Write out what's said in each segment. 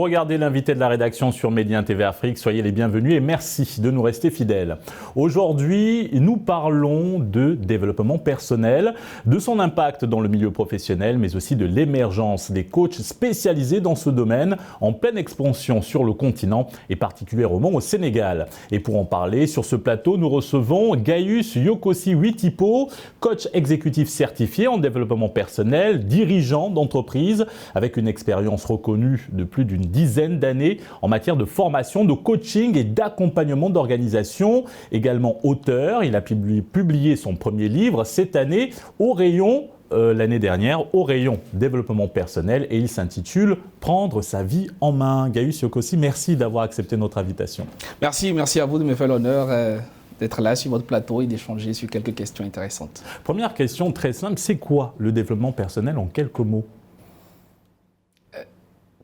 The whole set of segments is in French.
regardez l'invité de la rédaction sur Média TV Afrique, soyez les bienvenus et merci de nous rester fidèles. Aujourd'hui, nous parlons de développement personnel, de son impact dans le milieu professionnel, mais aussi de l'émergence des coachs spécialisés dans ce domaine, en pleine expansion sur le continent et particulièrement au Sénégal. Et pour en parler, sur ce plateau, nous recevons Gaius Yokosi Witipo, coach exécutif certifié en développement personnel, dirigeant d'entreprise, avec une expérience reconnue de plus d'une dizaine d'années en matière de formation, de coaching et d'accompagnement d'organisation. Également auteur, il a publié son premier livre cette année au rayon l'année dernière au rayon développement personnel et il s'intitule « Prendre sa vie en main ». Gaius Yokosi, merci d'avoir accepté notre invitation. Merci à vous de me faire l'honneur d'être là sur votre plateau et d'échanger sur quelques questions intéressantes. Première question très simple, c'est quoi le développement personnel en quelques mots?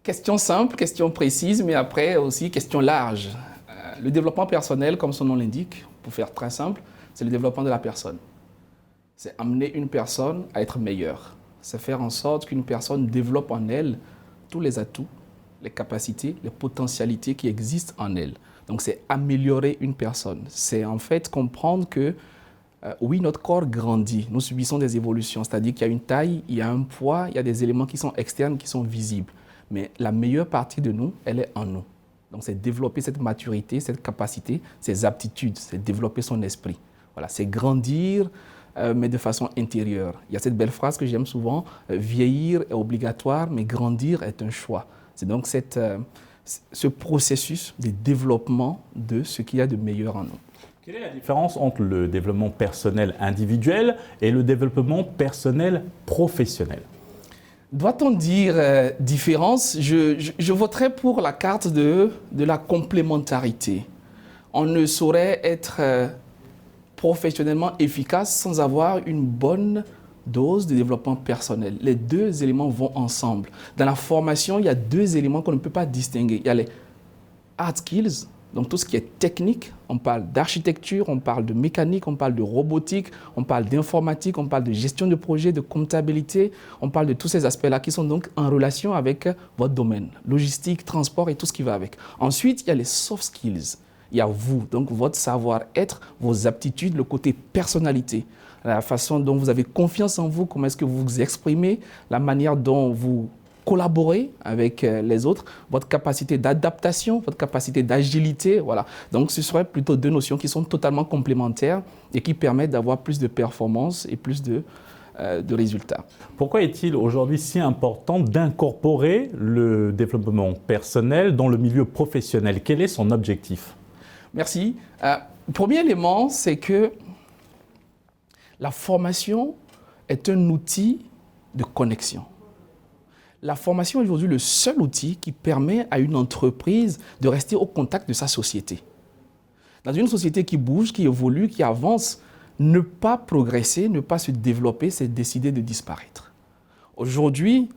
Question simple, question précise, mais après aussi question large. Le développement personnel, comme son nom l'indique, pour faire très simple, c'est le développement de la personne. C'est amener une personne à être meilleure. C'est faire en sorte qu'une personne développe en elle tous les atouts, les capacités, les potentialités qui existent en elle. Donc c'est améliorer une personne. C'est en fait comprendre que oui, notre corps grandit, nous subissons des évolutions, c'est-à-dire qu'il y a une taille, il y a un poids, il y a des éléments qui sont externes, qui sont visibles. Mais la meilleure partie de nous, elle est en nous. Donc c'est développer cette maturité, cette capacité, ces aptitudes, c'est développer son esprit. Voilà, c'est grandir, mais de façon intérieure. Il y a cette belle phrase que j'aime souvent, vieillir est obligatoire, mais grandir est un choix. C'est donc ce processus de développement de ce qu'il y a de meilleur en nous. Quelle est la différence entre le développement personnel individuel et le développement personnel professionnel? Doit-on dire différence? Je voterais pour la carte de la complémentarité. On ne saurait être professionnellement efficace sans avoir une bonne dose de développement personnel. Les deux éléments vont ensemble. Dans la formation, il y a deux éléments qu'on ne peut pas distinguer. Il y a les hard skills, donc tout ce qui est technique. On parle d'architecture, on parle de mécanique, on parle de robotique, on parle d'informatique, on parle de gestion de projet, de comptabilité. On parle de tous ces aspects-là qui sont donc en relation avec votre domaine, logistique, transport et tout ce qui va avec. Ensuite, il y a les soft skills. Il y a vous, donc votre savoir-être, vos aptitudes, le côté personnalité, la façon dont vous avez confiance en vous, comment est-ce que vous vous exprimez, la manière dont vous collaborez avec les autres, votre capacité d'adaptation, votre capacité d'agilité, voilà. Donc ce seraient plutôt deux notions qui sont totalement complémentaires et qui permettent d'avoir plus de performance et plus de résultats. Pourquoi est-il aujourd'hui si important d'incorporer le développement personnel dans le milieu professionnel? Quel est son objectif? Merci. Le premier élément, c'est que la formation est un outil de connexion. La formation est aujourd'hui le seul outil qui permet à une entreprise de rester au contact de sa société. Dans une société qui bouge, qui évolue, qui avance, ne pas progresser, ne pas se développer, c'est décider de disparaître. Aujourd'hui,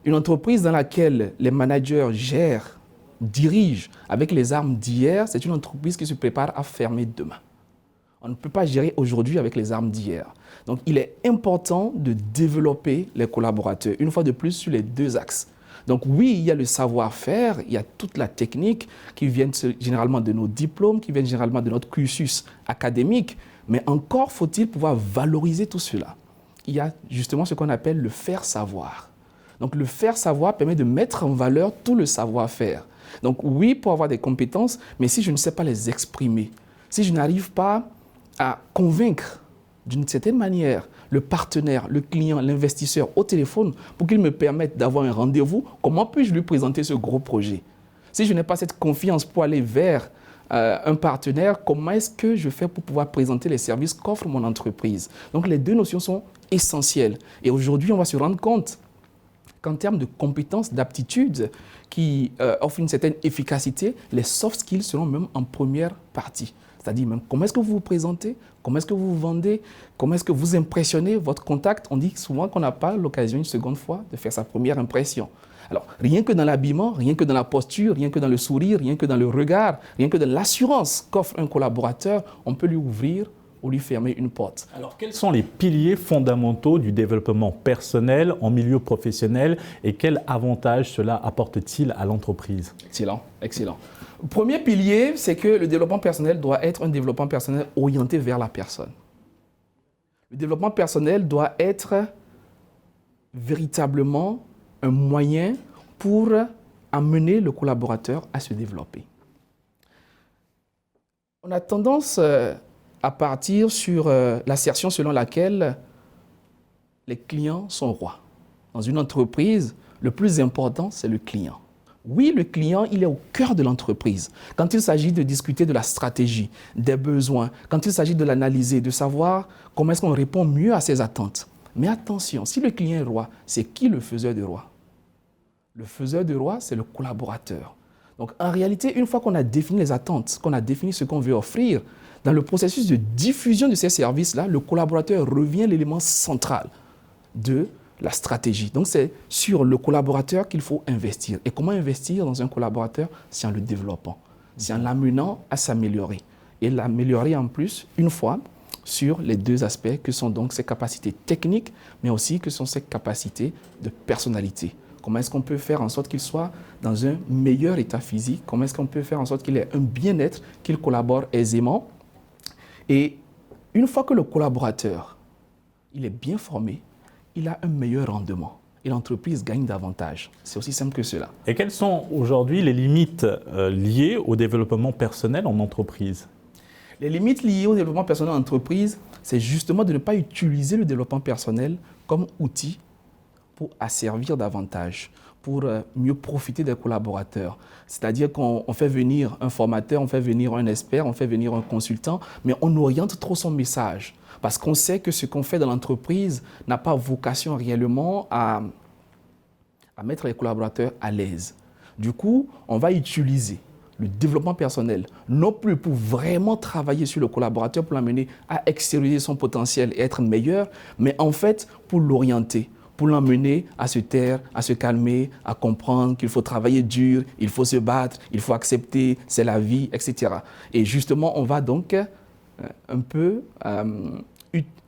une entreprise dans laquelle les managers gèrent, dirigent avec les armes d'hier, c'est une entreprise qui se prépare à fermer demain. On ne peut pas gérer aujourd'hui avec les armes d'hier. Donc, il est important de développer les collaborateurs, une fois de plus, sur les deux axes. Donc, oui, il y a le savoir-faire, il y a toute la technique qui viennent généralement de nos diplômes, qui viennent généralement de notre cursus académique, mais encore faut-il pouvoir valoriser tout cela. Il y a justement ce qu'on appelle le faire savoir. Donc, le faire savoir permet de mettre en valeur tout le savoir-faire. Donc, oui, pour avoir des compétences, mais si je ne sais pas les exprimer, si je n'arrive pas à convaincre d'une certaine manière le partenaire, le client, l'investisseur au téléphone pour qu'il me permette d'avoir un rendez-vous, comment puis-je lui présenter ce gros projet? Si je n'ai pas cette confiance pour aller vers un partenaire, comment est-ce que je fais pour pouvoir présenter les services qu'offre mon entreprise? Donc les deux notions sont essentielles. Et aujourd'hui, on va se rendre compte qu'en termes de compétences, d'aptitudes qui offrent une certaine efficacité, les soft skills seront même en première partie. C'est-à-dire même comment est-ce que vous vous présentez, comment est-ce que vous vous vendez, comment est-ce que vous impressionnez votre contact. On dit souvent qu'on n'a pas l'occasion une seconde fois de faire sa première impression. Alors, rien que dans l'habillement, rien que dans la posture, rien que dans le sourire, rien que dans le regard, rien que dans l'assurance qu'offre un collaborateur, on peut lui ouvrir ou lui fermer une porte. Alors, quels sont les piliers fondamentaux du développement personnel en milieu professionnel et quels avantages cela apporte-t-il à l'entreprise? Excellent, excellent. Premier pilier, c'est que le développement personnel doit être un développement personnel orienté vers la personne. Le développement personnel doit être véritablement un moyen pour amener le collaborateur à se développer. On a tendance à partir sur l'assertion selon laquelle les clients sont rois. Dans une entreprise, le plus important, c'est le client. Oui, le client, il est au cœur de l'entreprise. Quand il s'agit de discuter de la stratégie, des besoins, quand il s'agit de l'analyser, de savoir comment est-ce qu'on répond mieux à ses attentes. Mais attention, si le client est roi, c'est qui le faiseur de roi? Le faiseur de roi, c'est le collaborateur. Donc, en réalité, une fois qu'on a défini les attentes, qu'on a défini ce qu'on veut offrir, dans le processus de diffusion de ces services-là, le collaborateur revient l'élément central de la stratégie. Donc, c'est sur le collaborateur qu'il faut investir. Et comment investir dans un collaborateur? C'est en le développant, c'est en l'amenant à s'améliorer. Et l'améliorer en plus, une fois, sur les deux aspects que sont donc ses capacités techniques, mais aussi que sont ses capacités de personnalité. Comment est-ce qu'on peut faire en sorte qu'il soit dans un meilleur état physique? Comment est-ce qu'on peut faire en sorte qu'il ait un bien-être, qu'il collabore aisément? Et une fois que le collaborateur il est bien formé, il a un meilleur rendement et l'entreprise gagne davantage. C'est aussi simple que cela. Et quelles sont aujourd'hui les limites liées au développement personnel en entreprise? Les limites liées au développement personnel en entreprise, c'est justement de ne pas utiliser le développement personnel comme outil pour asservir davantage, pour mieux profiter des collaborateurs. C'est-à-dire qu'on fait venir un formateur, on fait venir un expert, on fait venir un consultant, mais on oriente trop son message. Parce qu'on sait que ce qu'on fait dans l'entreprise n'a pas vocation réellement à mettre les collaborateurs à l'aise. Du coup, on va utiliser le développement personnel, non plus pour vraiment travailler sur le collaborateur, pour l'amener à extérioriser son potentiel et être meilleur, mais en fait pour l'orienter, pour l'emmener à se taire, à se calmer, à comprendre qu'il faut travailler dur, il faut se battre, il faut accepter, c'est la vie, etc. Et justement, on va donc un peu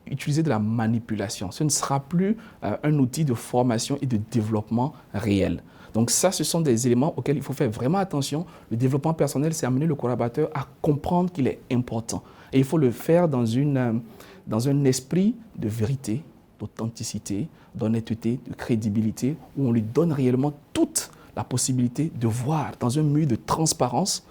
utiliser de la manipulation. Ce ne sera plus un outil de formation et de développement réel. Donc ça, ce sont des éléments auxquels il faut faire vraiment attention. Le développement personnel, c'est amener le collaborateur à comprendre qu'il est important. Et il faut le faire dans un esprit de vérité, d'authenticité, d'honnêteté, de crédibilité, où on lui donne réellement toute la possibilité de voir dans un milieu de transparence,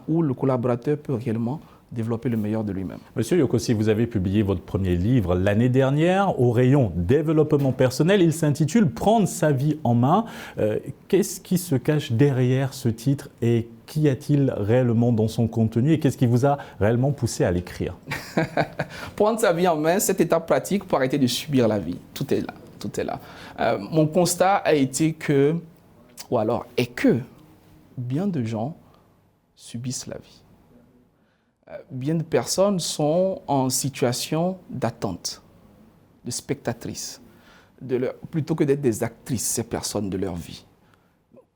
où le collaborateur peut réellement développer le meilleur de lui-même. Monsieur Yokossi, vous avez publié votre premier livre l'année dernière au rayon développement personnel. Il s'intitule « Prendre sa vie en main ». Qu'est-ce qui se cache derrière ce titre et qu'y a-t-il réellement dans son contenu et qu'est-ce qui vous a réellement poussé à l'écrire? Prendre sa vie en main, cette étape pratique pour arrêter de subir la vie. Tout est là, tout est là. Mon constat a été que, ou alors est que, bien de gens subissent la vie. Bien de personnes sont en situation d'attente, de spectatrices, plutôt que d'être des actrices, ces personnes de leur vie.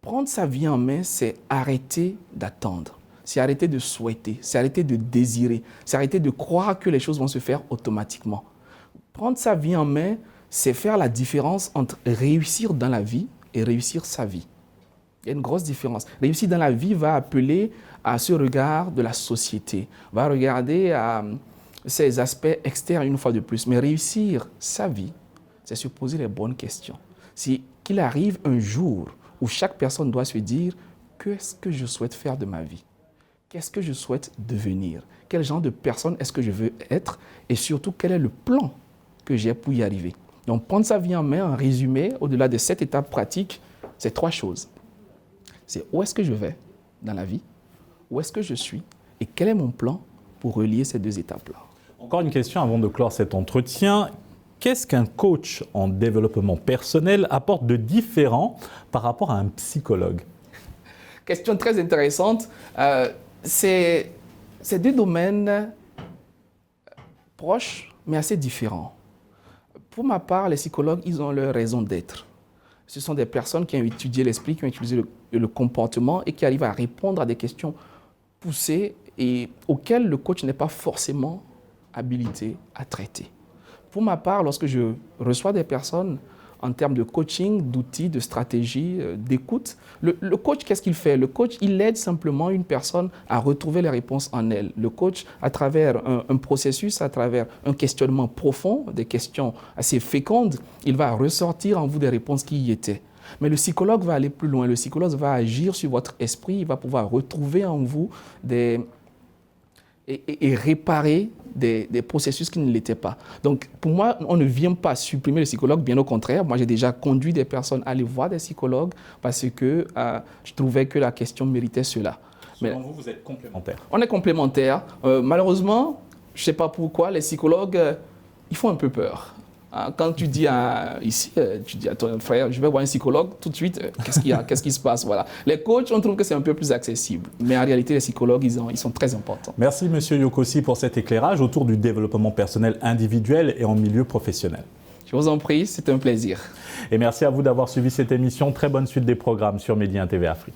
Prendre sa vie en main, c'est arrêter d'attendre, c'est arrêter de souhaiter, c'est arrêter de désirer, c'est arrêter de croire que les choses vont se faire automatiquement. Prendre sa vie en main, c'est faire la différence entre réussir dans la vie et réussir sa vie. Il y a une grosse différence. Réussir dans la vie va appeler à ce regard de la société, va regarder à ces aspects externes une fois de plus. Mais réussir sa vie, c'est se poser les bonnes questions. C'est qu'il arrive un jour où chaque personne doit se dire « Qu'est-ce que je souhaite faire de ma vie? Qu'est-ce que je souhaite devenir? Quel genre de personne est-ce que je veux être? Et surtout, quel est le plan que j'ai pour y arriver ?» Donc, prendre sa vie en main, en résumé, au-delà de cette étape pratique, c'est trois choses. C'est où est-ce que je vais dans la vie, où est-ce que je suis et quel est mon plan pour relier ces deux étapes-là. Encore une question avant de clore cet entretien. Qu'est-ce qu'un coach en développement personnel apporte de différent par rapport à un psychologue? Question très intéressante. C'est deux domaines proches mais assez différents. Pour ma part, les psychologues, ils ont leur raison d'être. Ce sont des personnes qui ont étudié l'esprit, qui ont utilisé le comportement et qui arrivent à répondre à des questions poussées et auxquelles le coach n'est pas forcément habilité à traiter. Pour ma part, lorsque je reçois des personnes en termes de coaching, d'outils, de stratégie, d'écoute, le coach, qu'est-ce qu'il fait? Le coach, il aide simplement une personne à retrouver les réponses en elle. Le coach, à travers un processus, à travers un questionnement profond, des questions assez fécondes, il va ressortir en vous des réponses qui y étaient. Mais le psychologue va aller plus loin. Le psychologue va agir sur votre esprit. Il va pouvoir retrouver en vous et réparer des processus qui ne l'étaient pas. Donc, pour moi, on ne vient pas supprimer le psychologue, bien au contraire. Moi, j'ai déjà conduit des personnes à aller voir des psychologues parce que je trouvais que la question méritait cela. Selon vous, vous êtes complémentaires. On est complémentaires. Malheureusement, je ne sais pas pourquoi, les psychologues, ils font un peu peur. Quand tu dis ici, tu dis à ton frère, je vais voir un psychologue, tout de suite, qu'est-ce qu'il y a, qu'est-ce qui se passe, voilà. Les coachs, on trouve que c'est un peu plus accessible, mais en réalité, les psychologues, ils sont très importants. Merci Monsieur Yokossi pour cet éclairage autour du développement personnel individuel et en milieu professionnel. Je vous en prie, c'est un plaisir. Et merci à vous d'avoir suivi cette émission. Très bonne suite des programmes sur Média TV Afrique.